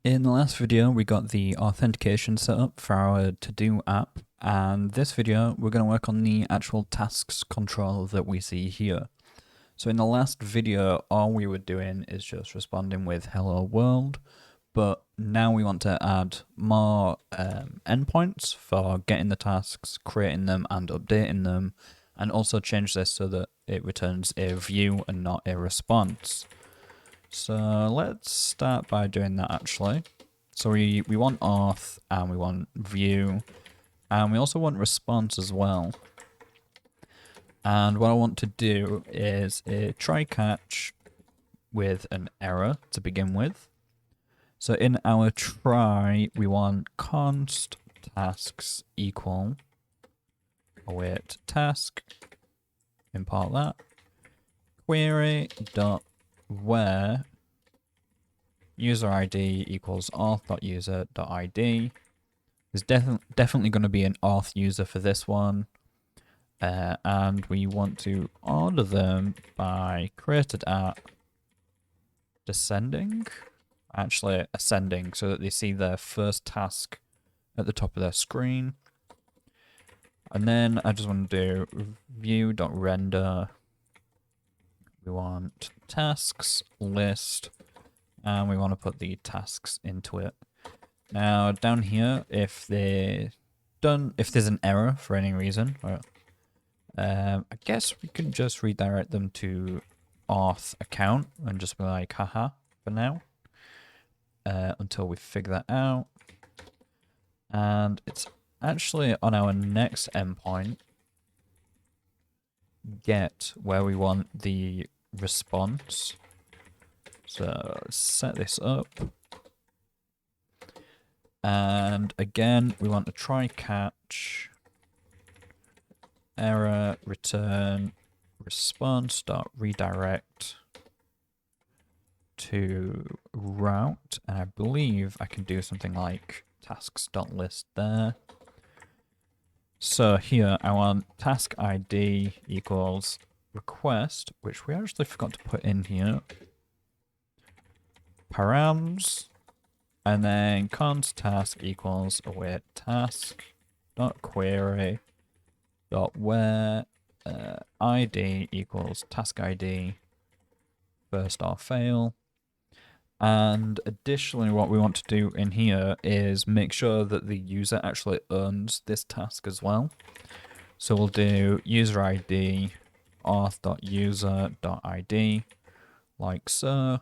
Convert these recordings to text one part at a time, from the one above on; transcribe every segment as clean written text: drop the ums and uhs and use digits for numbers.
In the last video, we got the authentication set up for our to-do app, and this video, we're going to work on the actual tasks control that we see here. So in the last video, all we were doing is just responding with hello world, but now we want to add more endpoints for getting the tasks, creating them and updating them, and also change this so that it returns a view and not a response. So let's start by doing that actually. So we want auth and we want view and we also want response as well. And what I want to do is a try catch with an error to begin with. So in our try, we want const tasks equal await task, import that, query dot where user ID equals auth.user.id. There's definitely going to be an auth user for this one. And we want to order them by created at descending, actually ascending, so that they see their first task at the top of their screen. And then I just want to do view.render. We want tasks list, and we want to put the tasks into it. Now down here, if there's an error for any reason, I guess we can just redirect them to auth account and just be like, haha, for now, until we figure that out. And it's actually on our next endpoint, get, where we want the response. So set this up. And again, we want to try catch error return response dot redirect to route, and I believe I can do something like tasks dot list there. So here I want task ID equals request, which we actually forgot to put in here, params, and then const task equals await task dot query dot where ID equals task ID first or fail. And additionally, what we want to do in here is make sure that the user actually owns this task as well. So we'll do user ID auth.user.id like so.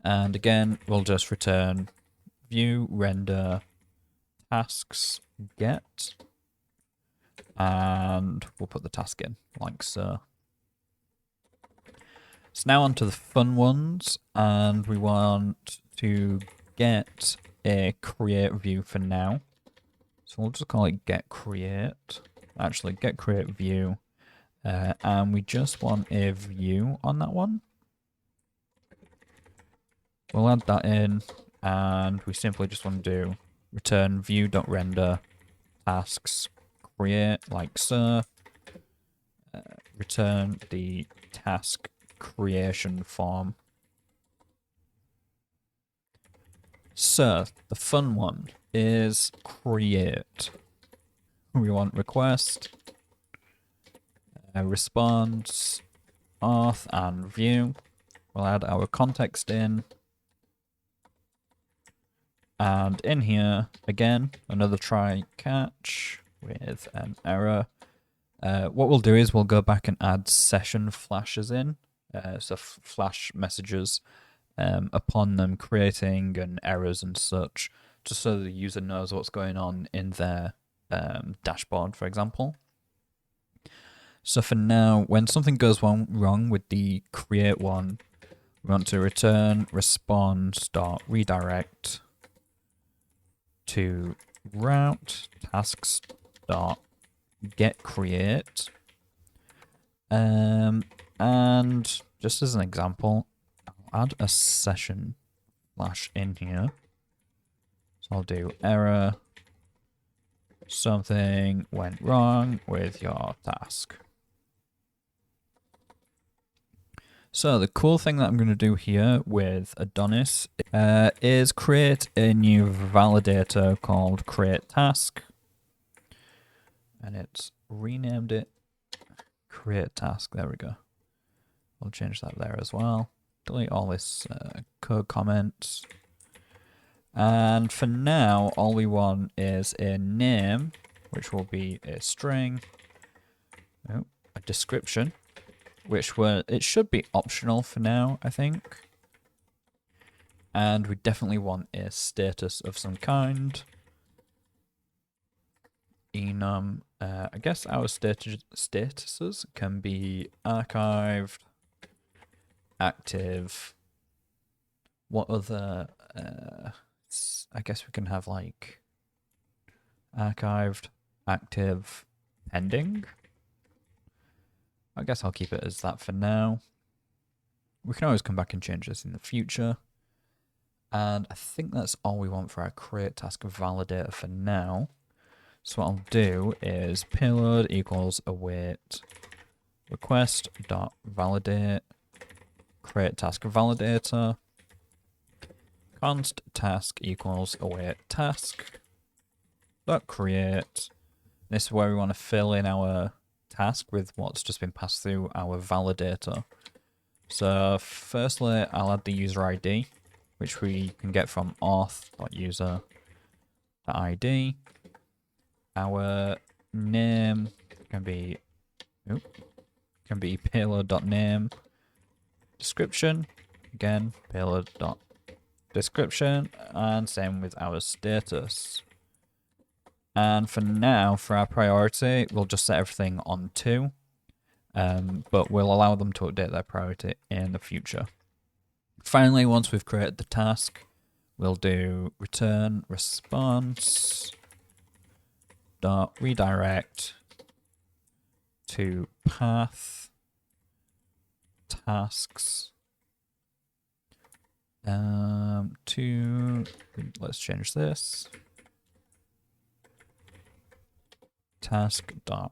And again, we'll just return view render tasks get, and we'll put the task in like so. So now on to the fun ones, and we want to get a create view for now. So we'll just call it get create. Actually, get create view, and we just want a view on that one. We'll add that in, and we simply just want to do return view.render tasks create like so. Return the task creation form. So the fun one is create. We want request, response, auth, and view. We'll add our context in. And in here, again, another try catch with an error. What we'll do is we'll go back and add session flashes in. So flash messages upon them creating and errors and such, just so the user knows what's going on in their dashboard, for example. So for now, when something goes wrong with the create one, we want to return response.redirect to route tasks dot get create. And just as an example, I'll add a session flash in here. So I'll do error, something went wrong with your task. So the cool thing that I'm going to do here with Adonis is create a new validator called create task. And it's renamed it create task. There we go. We'll change that there as well. Delete all this code comments. And for now, all we want is a name, which will be a string, a description, it should be optional for now, I think. And we definitely want a status of some kind. Enum. I guess our statuses can be archived, active. What other? I guess we can have like archived, active, pending. I guess I'll keep it as that for now. We can always come back and change this in the future. And I think that's all we want for our create task validator for now. So what I'll do is payload equals await request dot validate create task validator const task equals await task dot create. This is where we want to fill in our task with what's just been passed through our validator. So firstly, I'll add the user ID, which we can get from auth.user.id. Our name can be payload.name. Description, again, payload.description, and same with our status. And for now, for our priority, we'll just set everything on 2, but we'll allow them to update their priority in the future. Finally, once we've created the task, we'll do return response dot redirect to path tasks let's change this task.id.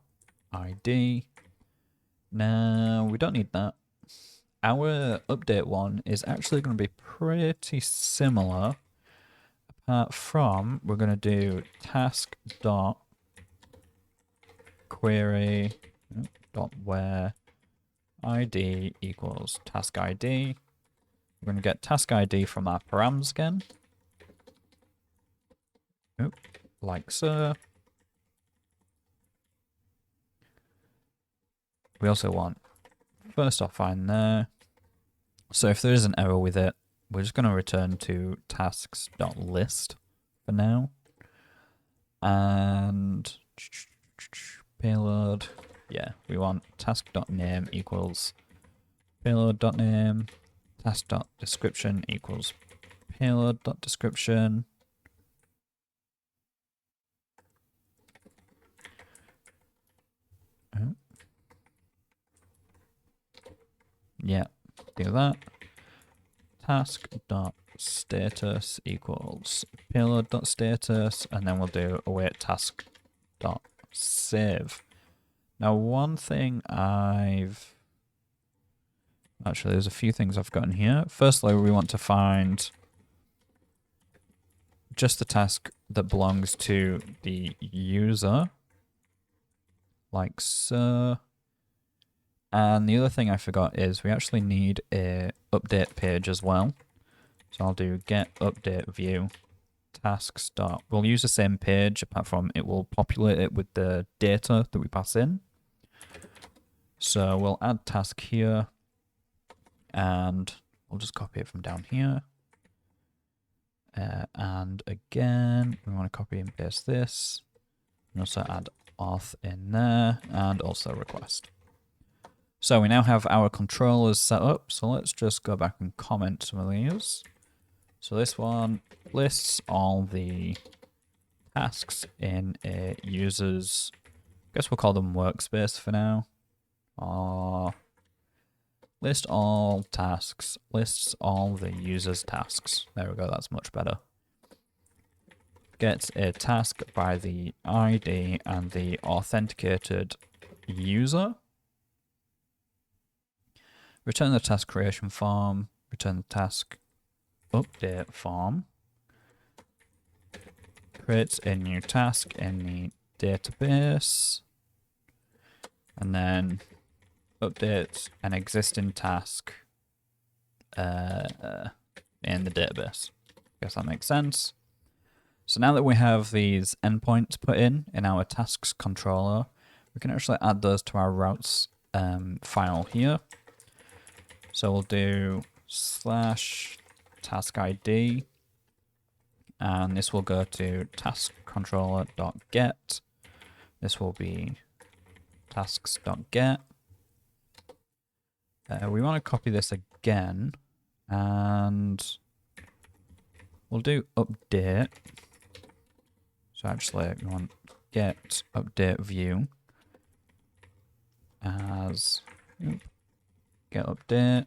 Now we don't need that. Our update one is actually going to be pretty similar, apart from we're going to do task.query dot where id equals task id. We're going to get task ID from our params again. Like so. We also want first off find there. So if there is an error with it, we're just going to return to tasks.list for now. And payload, yeah, we want task.name equals payload.name. Task.description equals payload.description. Yeah, do that. Task.status equals payload.status, and then we'll do await task.save. Now, one thing actually, there's a few things I've gotten here. Firstly, we want to find just the task that belongs to the user, like so. And the other thing I forgot is we actually need a update page as well. So I'll do get update view tasks. We'll use the same page, apart from it will populate it with the data that we pass in. So we'll add task here. And we'll just copy it from down here. And again, we want to copy and paste this. And also add auth in there and also request. So we now have our controllers set up. So let's just go back and comment some of these. So this one lists all the tasks in a user's, I guess we'll call them workspace for now. List all tasks, lists all the user's tasks. There we go, that's much better. Gets a task by the ID and the authenticated user. return the task creation form, return the task update form, creates a new task in the database, and then updates an existing task in the database. Guess that makes sense. So now that we have these endpoints put in our tasks controller, we can actually add those to our routes file here. So we'll do /task ID, and this will go to task controller.get. This will be tasks.get. We want to copy this again, and we'll do update. So actually, we want get update view as get update.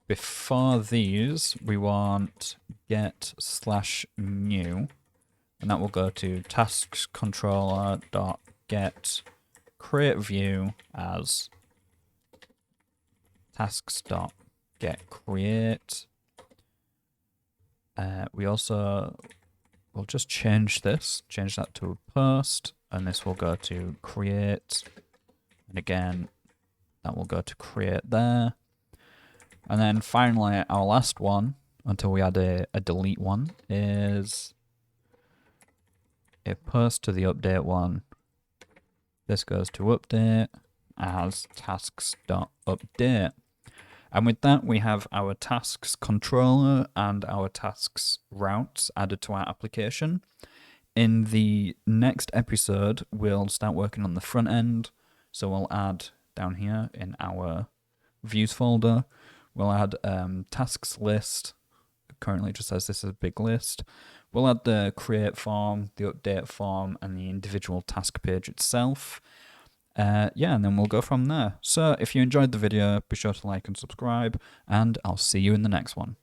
Before these, we want get/new, and that will go to tasks controller.get create view as tasks.getCreate. We also will just change that to a post, and this will go to create, and again that will go to create there. And then finally, our last one, until we add a delete one, is a post to the update one. This goes to update as tasks.update. And with that, we have our tasks controller and our tasks routes added to our application. In the next episode, we'll start working on the front end. So we'll add down here in our views folder, we'll add tasks list. Currently it just says this is a big list. We'll add the create form, the update form, and the individual task page itself. Yeah, and then we'll go from there. So if you enjoyed the video, be sure to like and subscribe, and I'll see you in the next one.